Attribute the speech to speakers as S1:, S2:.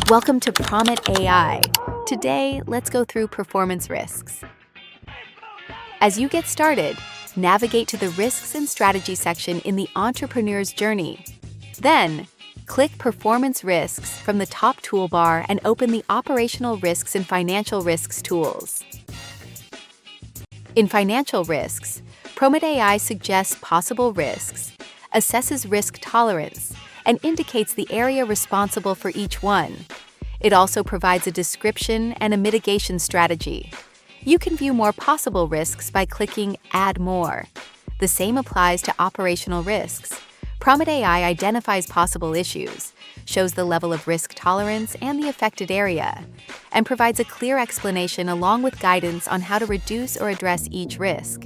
S1: Welcome to PrometAI. Today, let's go through performance risks. As you get started, navigate to the Risks and Strategy section in the Entrepreneur's Journey. Then, click Performance Risks from the top toolbar and open the Operational Risks and Financial Risks tools. In Financial Risks, PrometAI suggests possible risks, assesses risk tolerance, and indicates the area responsible for each one. It also provides a description and a mitigation strategy. You can view more possible risks by clicking Add More. The same applies to operational risks. PrometAI identifies possible issues, shows the level of risk tolerance and the affected area, and provides a clear explanation along with guidance on how to reduce or address each risk.